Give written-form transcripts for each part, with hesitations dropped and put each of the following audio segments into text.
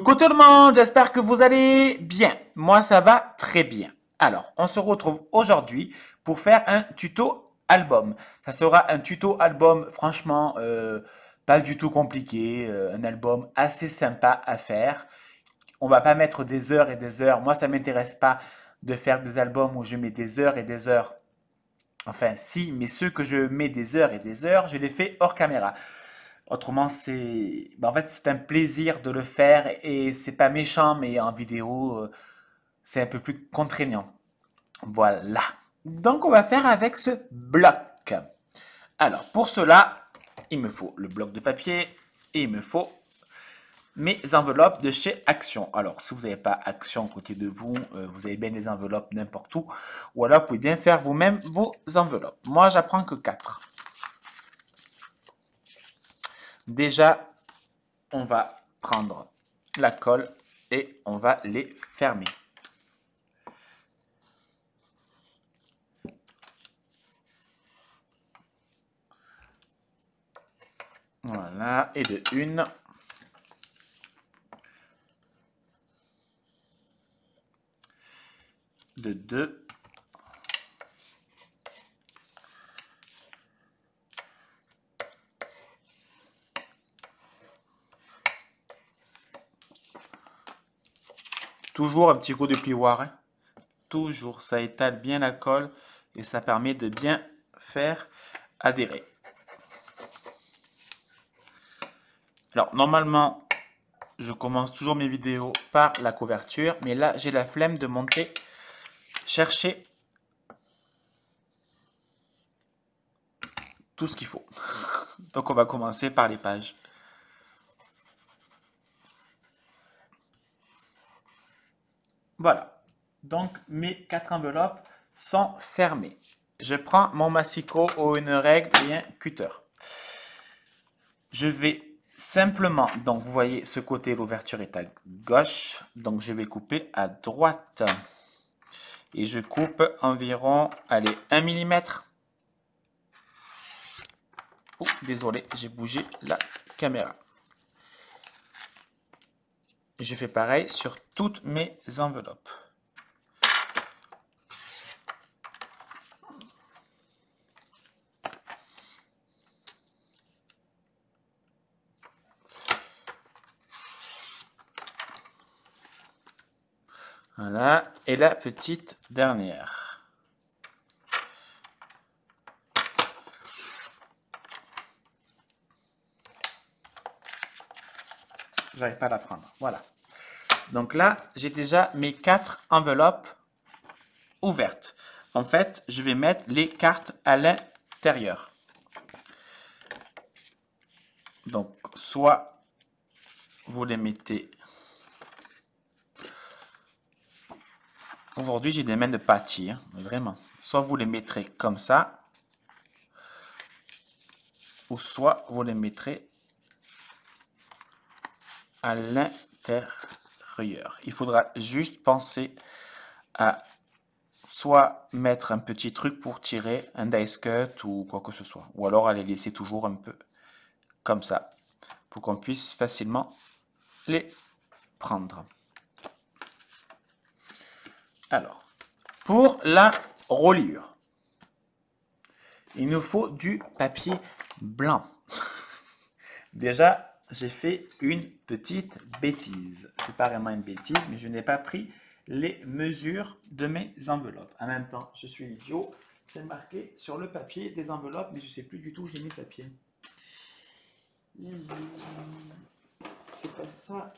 Coucou tout le monde, j'espère que vous allez bien. Moi, ça va très bien. Alors, on se retrouve aujourd'hui pour faire un tuto album. Ça sera un tuto album, franchement, pas du tout compliqué. Un album assez sympa à faire. On va pas mettre des heures et des heures. Moi, ça m'intéresse pas de faire des albums où je mets des heures et des heures. Enfin, si, mais ceux que je mets des heures et des heures, je les fais hors caméra. Autrement, en fait, c'est un plaisir de le faire et c'est pas méchant, mais en vidéo, c'est un peu plus contraignant. Voilà. Donc, on va faire avec ce bloc. Alors, pour cela, il me faut le bloc de papier et il me faut mes enveloppes de chez Action. Alors, si vous n'avez pas Action à côté de vous, vous avez bien les enveloppes n'importe où. Ou alors, vous pouvez bien faire vous-même vos enveloppes. Moi, j'apprends que 4. Déjà, on va prendre la colle et on va les fermer. Voilà, et de une. De deux. Toujours un petit coup de plioir, hein. Toujours, ça étale bien la colle et ça permet de bien faire adhérer. Alors, normalement, je commence toujours mes vidéos par la couverture, mais là, j'ai la flemme de monter, chercher tout ce qu'il faut. Donc, on va commencer par les pages. Voilà. Donc, mes 4 enveloppes sont fermées. Je prends mon massicot ou une règle et un cutter. Je vais simplement, donc vous voyez ce côté, l'ouverture est à gauche, donc je vais couper à droite. Et je coupe environ, allez, 1 mm. Oh, désolé, j'ai bougé la caméra. Je fais pareil sur toutes mes enveloppes. Voilà, et la petite dernière. J'arrive pas à la prendre, voilà. Donc là, j'ai déjà mes 4 enveloppes ouvertes. En fait, je vais mettre les cartes à l'intérieur. Donc, soit vous les mettez... Aujourd'hui, j'ai des mains de pâtis, hein, vraiment. Soit vous les mettrez comme ça, ou soit vous les mettrez à l'intérieur. Il faudra juste penser à soit mettre un petit truc pour tirer, un dice cut ou quoi que ce soit. Ou alors à les laisser toujours un peu comme ça, pour qu'on puisse facilement les prendre. Alors, pour la reliure, il nous faut du papier blanc. Déjà, j'ai fait une petite bêtise. C'est pas vraiment une bêtise, mais je n'ai pas pris les mesures de mes enveloppes. En même temps, je suis idiot. C'est marqué sur le papier des enveloppes, mais je ne sais plus du tout où j'ai mis le papier. C'est pas ça.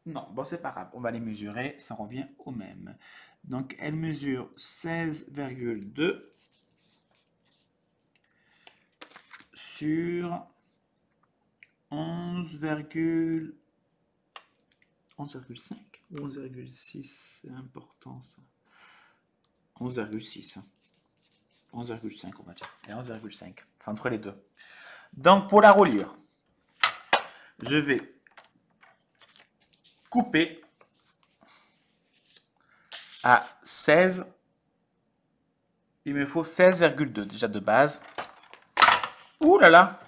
Non, bon, c'est pas grave. On va les mesurer. Ça revient au même. Donc, elle mesure 16,2 sur 11,5 ou 11,6, c'est important ça. 11,6. 11,5 on va dire. Et 11,5. C'est entre les deux. Donc pour la reliure, je vais couper à 16. Il me faut 16,2 déjà de base. Ouh là là!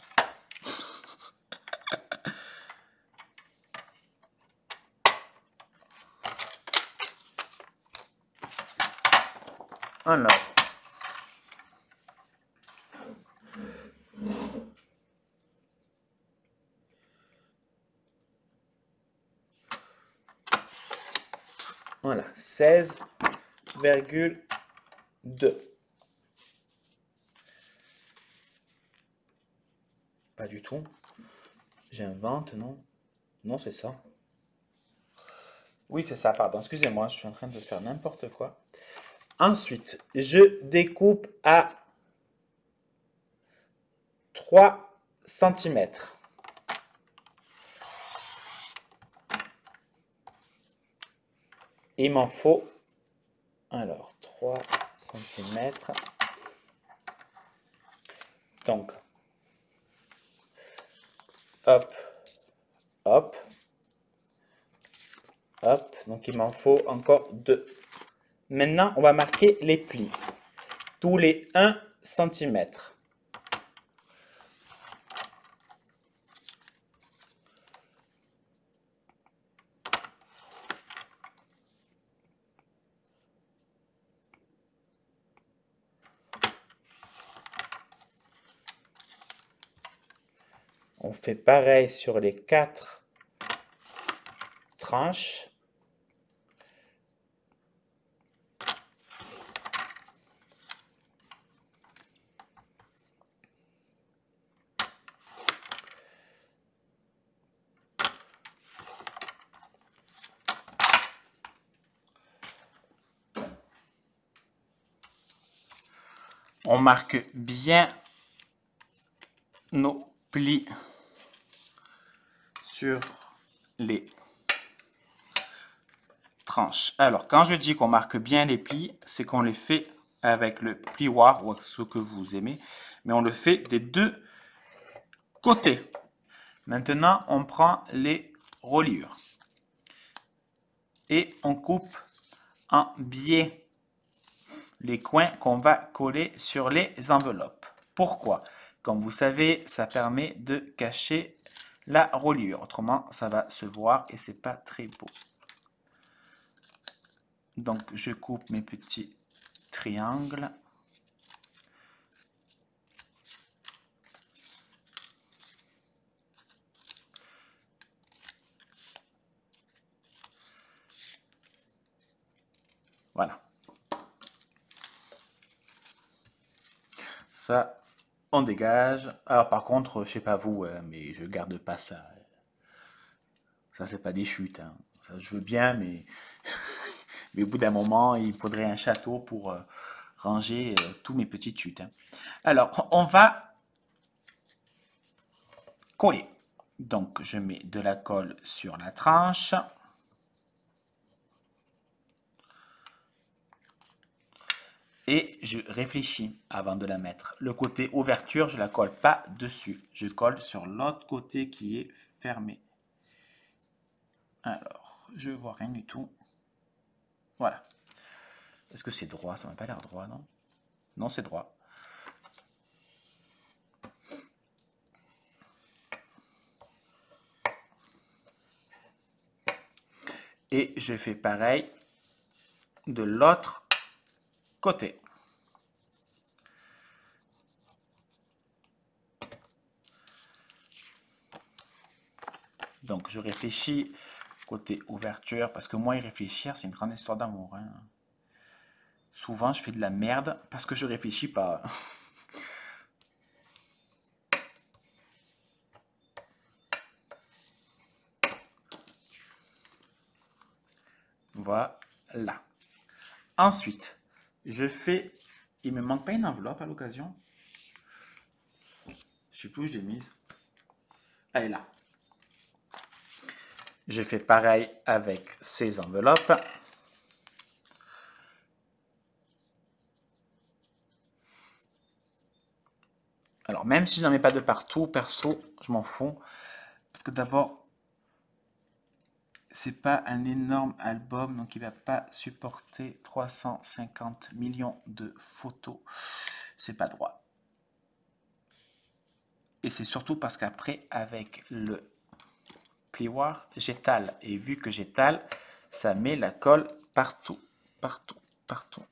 Alors, voilà, 16,2. Pas du tout. J'invente, non? Non, c'est ça. Oui, c'est ça, pardon. Excusez-moi, je suis en train de faire n'importe quoi. Ensuite, je découpe à 3 centimètres. Il m'en faut, alors, 3 centimètres. Donc, hop, hop, hop. Donc, il m'en faut encore 2. Maintenant, on va marquer les plis. Tous les 1 centimètre. On fait pareil sur les 4 tranches. On marque bien nos plis sur les tranches. Alors, quand je dis qu'on marque bien les plis, c'est qu'on les fait avec le plioir ou avec ce que vous aimez, mais on le fait des 2 côtés. Maintenant, on prend les reliures et on coupe en biais les coins qu'on va coller sur les enveloppes. Pourquoi? Comme vous savez, ça permet de cacher la reliure. Autrement, ça va se voir et c'est pas très beau. Donc, je coupe mes petits triangles. Voilà. Ça, on dégage. Alors, par contre, je sais pas vous, mais je garde pas ça. Ça, c'est pas des chutes, hein. Ça, je veux bien, mais, mais au bout d'un moment, il faudrait un château pour ranger tous mes petites chutes, hein. Alors, on va coller. Donc, je mets de la colle sur la tranche. Et je réfléchis avant de la mettre. Le côté ouverture, je ne la colle pas dessus. Je colle sur l'autre côté qui est fermé. Alors, je vois rien du tout. Voilà. Est-ce que c'est droit? Ça m'a pas l'air droit, non? Non, c'est droit. Et je fais pareil de l'autre côté. Donc, je réfléchis côté ouverture, parce que moi, y réfléchir, c'est une grande histoire d'amour, hein. Souvent, je fais de la merde parce que je réfléchis pas. Voilà. Ensuite, je fais... Il me manque pas une enveloppe à l'occasion? Je sais plus où je l'ai mise. Elle est là. Je fais pareil avec ces enveloppes. Alors, même si je n'en mets pas de partout, perso, je m'en fous. Parce que d'abord, c'est pas un énorme album, donc il va pas supporter 350 millions de photos. C'est pas droit. Et c'est surtout parce qu'après, avec le plioir, j'étale. Et vu que j'étale, ça met la colle partout, partout, partout.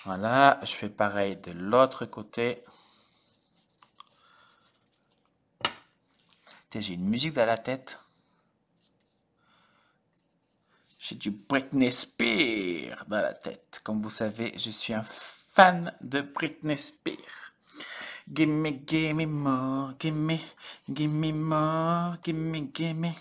Voilà, je fais pareil de l'autre côté. J'ai une musique dans la tête. J'ai du Britney Spears dans la tête. Comme vous savez, je suis un fan de Britney Spears. Give me more, give me more, give me.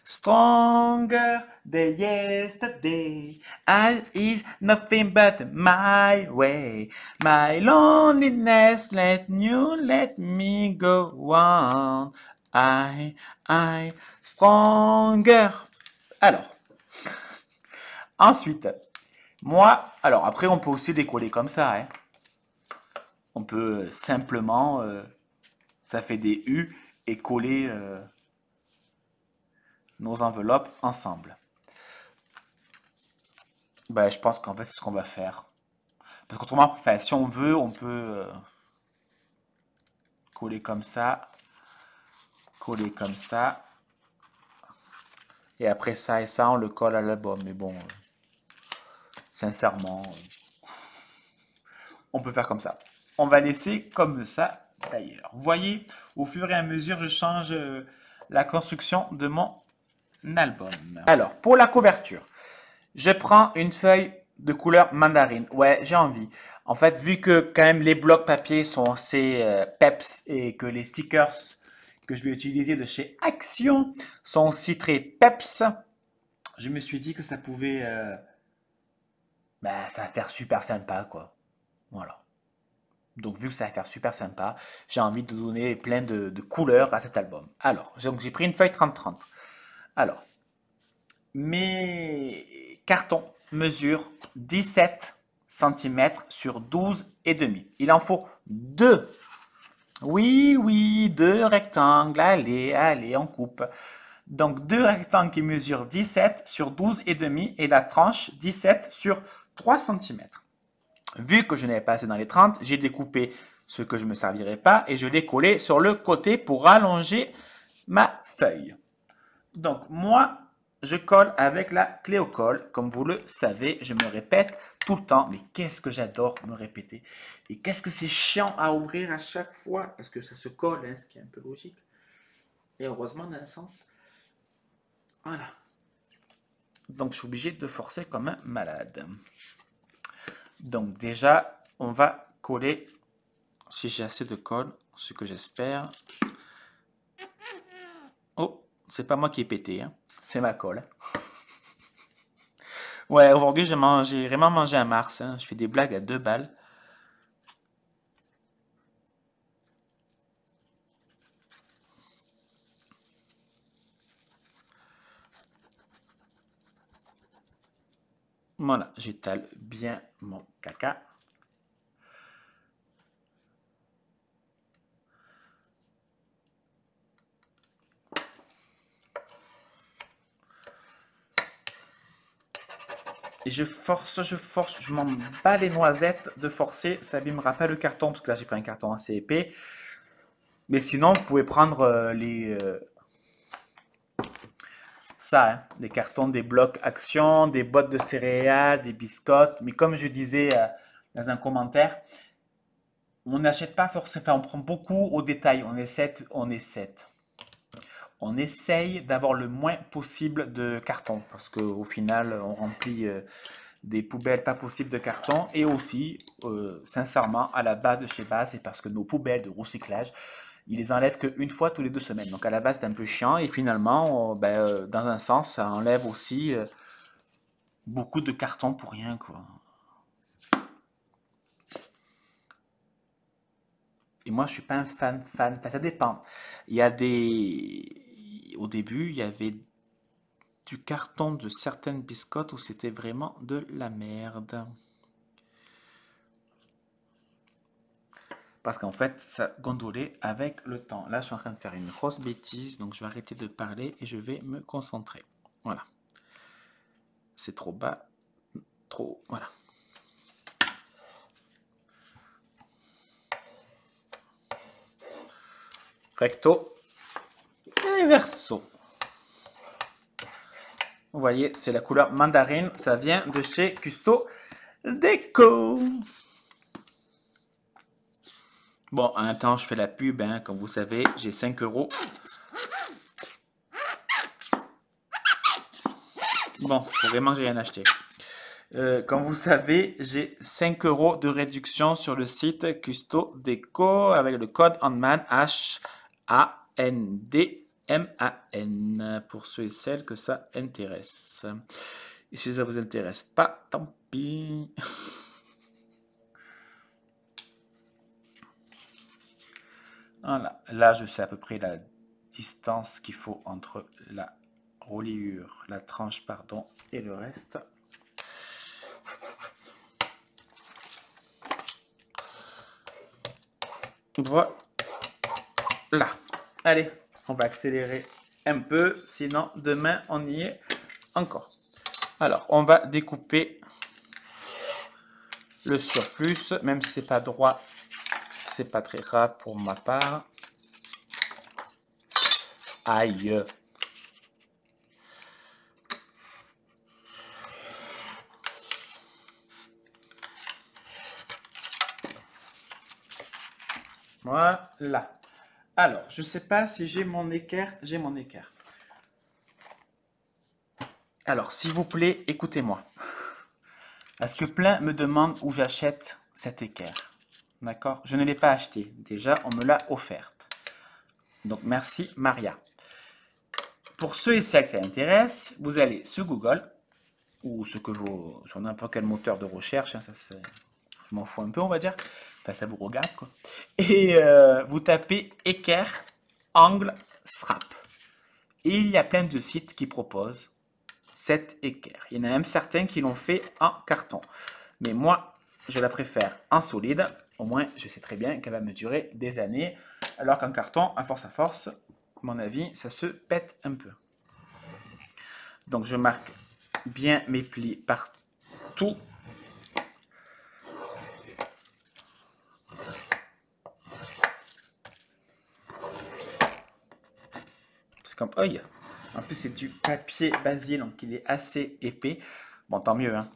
Stronger than yesterday. I is nothing but my way. My loneliness let me go on. I, stronger. Alors, ensuite, moi, alors après on peut aussi décoller comme ça, hein. On peut simplement, ça fait des U et coller nos enveloppes ensemble. Ben, je pense qu'en fait c'est ce qu'on va faire. Parce qu'autrement, enfin, si on veut, on peut coller comme ça, coller comme ça. Et après ça et ça, on le colle à l'album. Mais bon, sincèrement, on peut faire comme ça. On va laisser comme ça d'ailleurs. Vous voyez, au fur et à mesure, je change la construction de mon album. Alors, pour la couverture, je prends une feuille de couleur mandarine. Ouais, j'ai envie. En fait, vu que quand même les blocs papier sont assez peps et que les stickers que je vais utiliser de chez Action sont aussi très peps, je me suis dit que ça pouvait, ça va faire super sympa, quoi. Voilà. Donc, vu que ça va faire super sympa, j'ai envie de donner plein de couleurs à cet album. Alors, donc j'ai pris une feuille 30-30. Alors, mes cartons mesurent 17 cm sur 12 et demi. Il en faut deux. Oui, oui, deux rectangles. Allez, allez, on coupe. Donc, deux rectangles qui mesurent 17 sur 12 et demi et la tranche 17 sur 3 cm. Vu que je n'avais pas assez dans les 30, j'ai découpé ce que je ne me servirais pas et je l'ai collé sur le côté pour allonger ma feuille. Donc, moi, je colle avec la clé au colle. Comme vous le savez, je me répète tout le temps. Mais qu'est-ce que j'adore me répéter. Et qu'est-ce que c'est chiant à ouvrir à chaque fois. Parce que ça se colle, hein, ce qui est un peu logique. Et heureusement, dans un sens. Voilà. Donc, je suis obligé de forcer comme un malade. Donc, déjà, on va coller, si j'ai assez de colle, ce que j'espère. Oh, c'est pas moi qui ai pété, hein. C'est ma colle. Ouais, aujourd'hui, j'ai vraiment mangé un Mars, hein. Je fais des blagues à 2 balles. Voilà, j'étale bien mon caca. Et je force, je m'en bats les noisettes de forcer. Ça abîmera pas le carton, parce que là j'ai pris un carton assez épais. Mais sinon, vous pouvez prendre ça, hein, les cartons des blocs Action, des boîtes de céréales, des biscottes. Mais comme je disais dans un commentaire, on n'achète pas forcément, enfin, on prend beaucoup au détail. On essaye d'avoir le moins possible de cartons parce qu'au final, on remplit des poubelles pas possibles de carton. Et aussi, sincèrement, à la base de chez Base, c'est parce que nos poubelles de recyclage, ils les enlèvent qu'une fois tous les 2 semaines. Donc à la base, c'est un peu chiant. Et finalement, dans un sens, ça enlève aussi beaucoup de cartons pour rien, quoi. Et moi, je suis pas un fan. Enfin, ça dépend. Il y a des... Au début, il y avait du carton de certaines biscottes où c'était vraiment de la merde. Parce qu'en fait, ça gondolait avec le temps. Là, je suis en train de faire une grosse bêtise, donc je vais arrêter de parler et je vais me concentrer. Voilà. C'est trop bas. Trop... Voilà. Recto et verso. Vous voyez, c'est la couleur mandarine. Ça vient de chez Custo déco. Bon, en même temps, je fais la pub, hein, comme vous savez, j'ai 5 euros. Bon, faut vraiment que j'ai rien acheté. Comme vous savez, j'ai 5 euros de réduction sur le site Custo Déco avec le code HANDMAN, H-A-N-D-M-A-N, pour ceux et celles que ça intéresse. Et si ça vous intéresse pas, tant pis. Voilà, là je sais à peu près la distance qu'il faut entre la reliure, la tranche, pardon, et le reste. Voilà. Allez, on va accélérer un peu, sinon demain on y est encore. Alors, on va découper le surplus, même si c'est pas droit, c'est pas très grave pour ma part. Aïe. Voilà. Alors, je sais pas si j'ai mon équerre. J'ai mon équerre. Alors, s'il vous plaît, écoutez-moi. Parce que plein me demandent où j'achète cet équerre. D'accord? Je ne l'ai pas acheté. Déjà, on me l'a offerte. Donc, merci Maria. Pour ceux et celles que ça intéresse, vous allez sur Google ou sur n'importe quel moteur de recherche. Hein, je m'en fous un peu, on va dire. Enfin, ça vous regarde, quoi. Et vous tapez équerre, angle, strap. Et il y a plein de sites qui proposent cette équerre. Il y en a même certains qui l'ont fait en carton. Mais moi, je la préfère en solide. Au moins, je sais très bien qu'elle va me durer des années. Alors qu'en carton, à force, à mon avis, ça se pète un peu. Donc, je marque bien mes plis partout. C'est comme œil. En plus, c'est du papier Basile, donc il est assez épais. Bon, tant mieux, hein.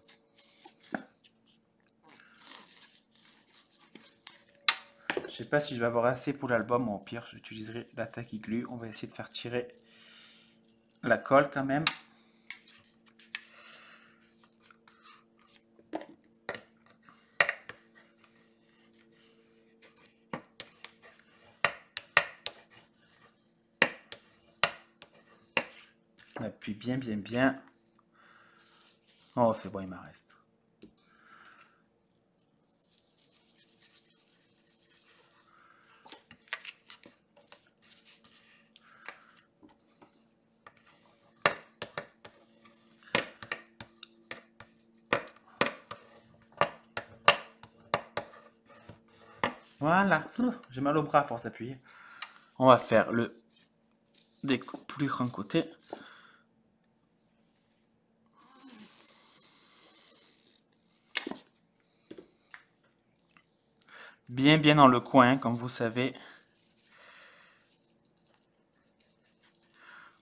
Je sais pas si je vais avoir assez pour l'album, ou au pire, j'utiliserai la tacky glue. On va essayer de faire tirer la colle quand même. On appuie bien, bien, bien. Oh, c'est bon, il m'en reste. Voilà, j'ai mal au bras à force d'appuyer. On va faire le plus grand côté. Bien, bien dans le coin, comme vous savez.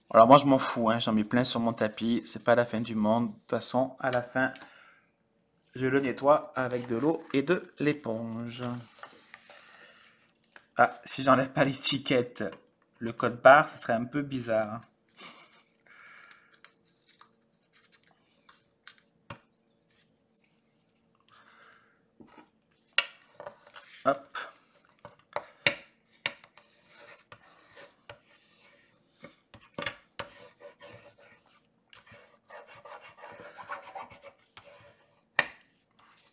Alors moi, je m'en fous, hein, j'en mets plein sur mon tapis. C'est pas la fin du monde. De toute façon, à la fin, je le nettoie avec de l'eau et de l'éponge. Ah, si j'enlève pas l'étiquette, le code barre, ce serait un peu bizarre. Hop.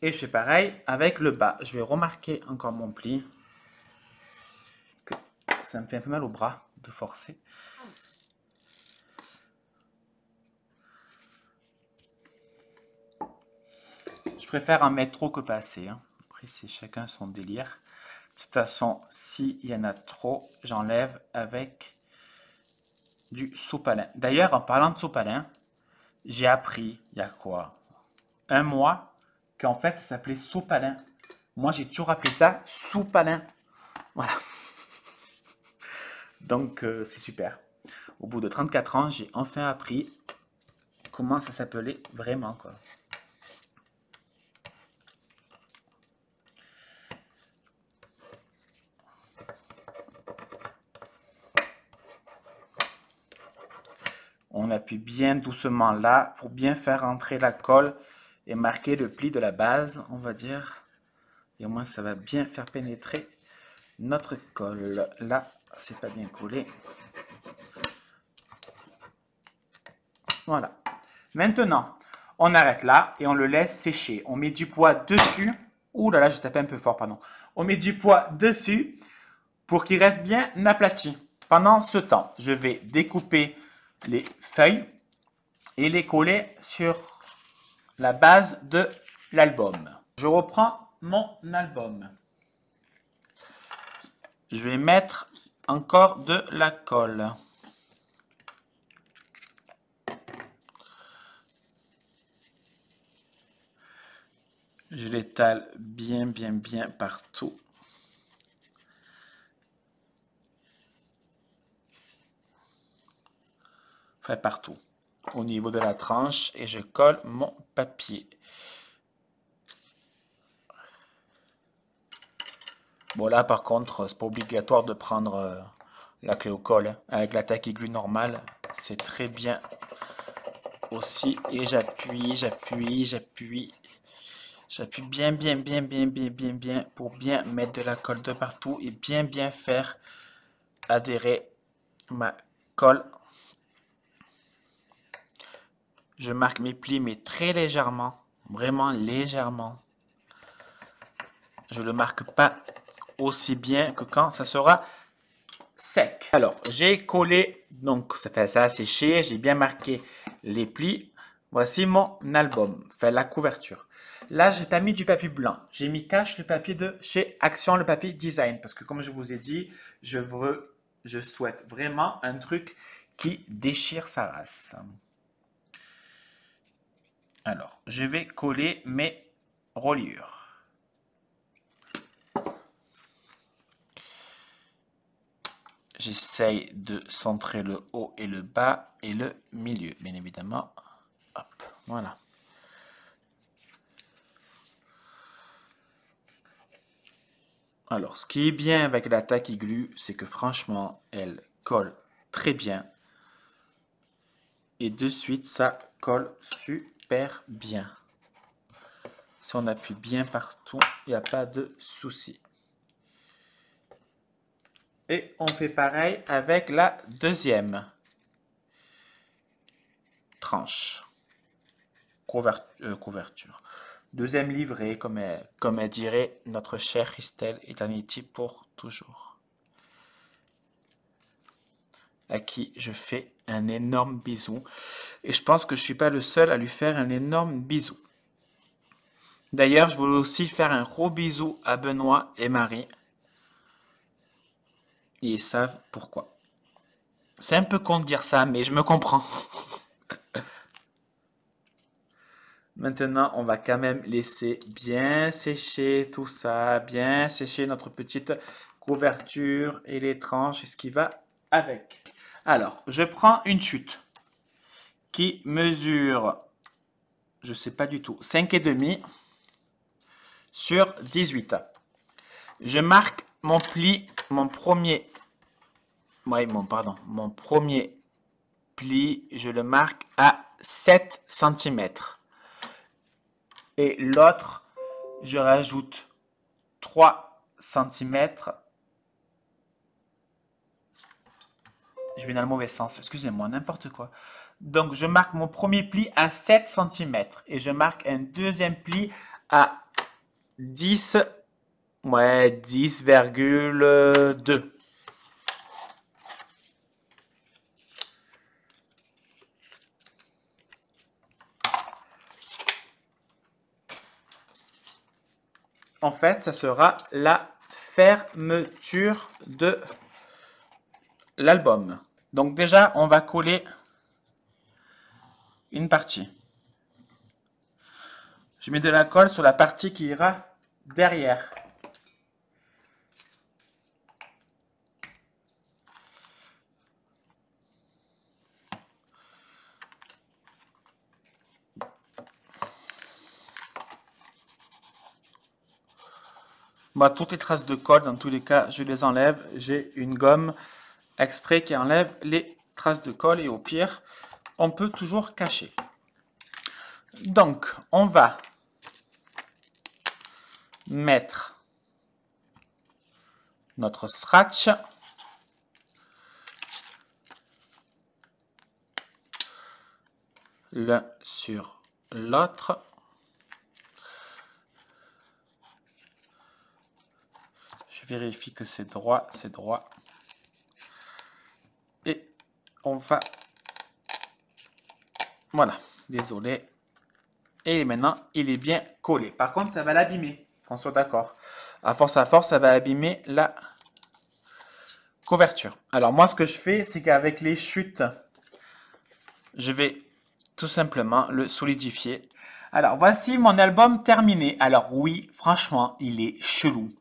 Et je fais pareil avec le bas. Je vais remarquer encore mon pli. Ça me fait un peu mal au bras de forcer. Je préfère en mettre trop que pas assez. Hein. Après, c'est chacun son délire. De toute façon, s'il y en a trop, j'enlève avec du sopalin. D'ailleurs, en parlant de sopalin, j'ai appris, il y a quoi? Un mois, qu'en fait, ça s'appelait sopalin. Moi, j'ai toujours appelé ça soupalin. Voilà. Donc, c'est super. Au bout de 34 ans, j'ai enfin appris comment ça s'appelait vraiment, quoi. On appuie bien doucement là pour bien faire entrer la colle et marquer le pli de la base, on va dire. Et au moins, ça va bien faire pénétrer notre colle. Là, c'est pas bien collé. Voilà. Maintenant, on arrête là et on le laisse sécher. On met du poids dessus. Ouh là là, j'ai tapé un peu fort, pardon. On met du poids dessus pour qu'il reste bien aplati. Pendant ce temps, je vais découper les feuilles et les coller sur la base de l'album. Je reprends mon album. Je vais mettre encore de la colle. Je l'étale bien partout. Enfin, partout. Au niveau de la tranche et je colle mon papier. Bon là par contre, c'est pas obligatoire de prendre la clé au colle. Hein. Avec la tacky glue normale, c'est très bien aussi. Et j'appuie bien pour bien mettre de la colle de partout et bien faire adhérer ma colle. Je marque mes plis mais très légèrement, vraiment légèrement. Je le marque pas aussi bien que quand ça sera sec. Alors, j'ai collé, donc ça a séché, j'ai bien marqué les plis. Voici mon album, fait la couverture. Là, j'ai pas mis du papier blanc. J'ai mis cache le papier de chez Action, le papier design. Parce que comme je vous ai dit, je souhaite vraiment un truc qui déchire sa race. Alors, je vais coller mes reliures. J'essaye de centrer le haut et le bas et le milieu, bien évidemment. Hop, voilà. Alors, ce qui est bien avec la tacky glue, c'est que franchement, elle colle très bien. Et de suite, ça colle super bien. Si on appuie bien partout, il n'y a pas de souci. Et on fait pareil avec la deuxième tranche. Couverture. Deuxième livret, comme elle dirait notre chère Christelle Eternity pour toujours. À qui je fais un énorme bisou. Et je pense que je ne suis pas le seul à lui faire un énorme bisou. D'ailleurs, je voulais aussi faire un gros bisou à Benoît et Marie. Ils savent pourquoi. C'est un peu con de dire ça, mais je me comprends. Maintenant, on va quand même laisser bien sécher tout ça, bien sécher notre petite couverture et les tranches et ce qui va avec. Alors, je prends une chute qui mesure, je sais pas du tout, 5,5 sur 18. Je marque mon pli, mon premier pli, je le marque à 7 cm. Et l'autre, je rajoute 3 cm. Je vais dans le mauvais sens, excusez-moi, n'importe quoi. Donc, je marque mon premier pli à 7 cm. Et je marque un deuxième pli à 10,2. En fait, ça sera la fermeture de l'album. Donc déjà, on va coller une partie. Je mets de la colle sur la partie qui ira derrière. Bah, toutes les traces de colle, dans tous les cas, je les enlève. J'ai une gomme exprès qui enlève les traces de colle et au pire, on peut toujours cacher. Donc, on va mettre notre scratch l'un sur l'autre. Je vérifie que c'est droit, c'est droit. Et on va... Voilà, désolé. Et maintenant, il est bien collé. Par contre, ça va l'abîmer, qu'on soit d'accord. À force, ça va abîmer la couverture. Alors moi, ce que je fais, c'est qu'avec les chutes, je vais tout simplement le solidifier. Alors, voici mon album terminé. Alors oui, franchement, il est chelou,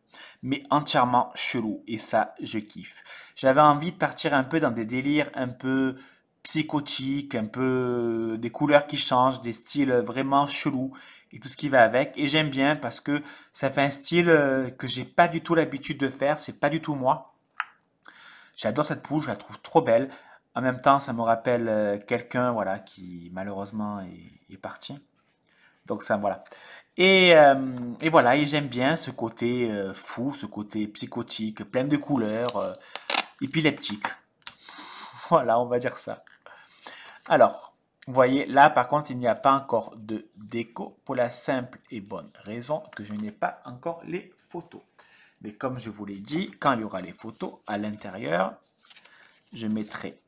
mais entièrement chelou. Et ça, je kiffe. J'avais envie de partir un peu dans des délires un peu psychotiques, un peu des couleurs qui changent, des styles vraiment chelous et tout ce qui va avec. Et j'aime bien parce que ça fait un style que j'ai pas du tout l'habitude de faire. C'est pas du tout moi. J'adore cette poule, je la trouve trop belle. En même temps, ça me rappelle quelqu'un, voilà, qui malheureusement est parti. Donc ça, voilà. Et voilà, et j'aime bien ce côté fou, ce côté psychotique, plein de couleurs, épileptique. Voilà, on va dire ça. Alors, vous voyez, là par contre, il n'y a pas encore de déco pour la simple et bonne raison que je n'ai pas encore les photos. Mais comme je vous l'ai dit, quand il y aura les photos à l'intérieur, je mettrai...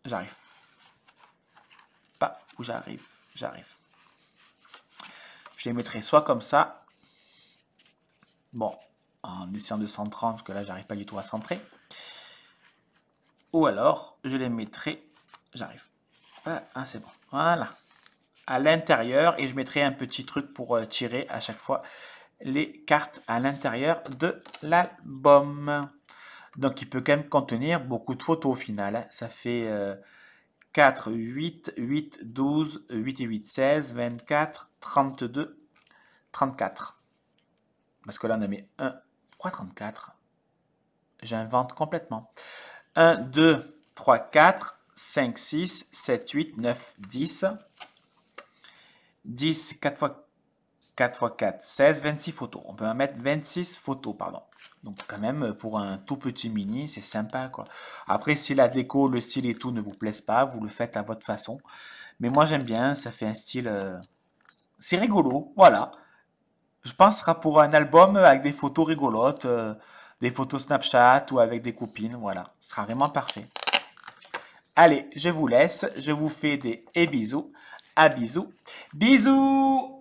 J'arrive pas où j'arrive. Je les mettrai soit comme ça. Bon, en essayant de centrer, parce que là, j'arrive pas du tout à centrer. Ou alors, je les mettrai... J'arrive. Ah, c'est bon. Voilà. À l'intérieur. Et je mettrai un petit truc pour tirer à chaque fois les cartes à l'intérieur de l'album. Donc, il peut quand même contenir beaucoup de photos au final. Ça fait 4, 8, 8, 12, 8 et 8, 16, 24, 32, 34. Parce que là, on a mis 1. Pourquoi 34? J'invente complètement. 1, 2, 3, 4, 5, 6, 7, 8, 9, 10. 10, 4 fois 4 x 4, 16, 26 photos. On peut en mettre 26 photos, pardon. Donc quand même, pour un tout petit mini, c'est sympa, quoi. Après, si la déco, le style et tout ne vous plaisent pas, vous le faites à votre façon. Mais moi, j'aime bien, ça fait un style... c'est rigolo, voilà. Je pense que ce sera pour un album avec des photos rigolotes, des photos Snapchat ou avec des copines, voilà. Ce sera vraiment parfait. Allez, je vous laisse, je vous fais des bisous. À bisous. Bisous!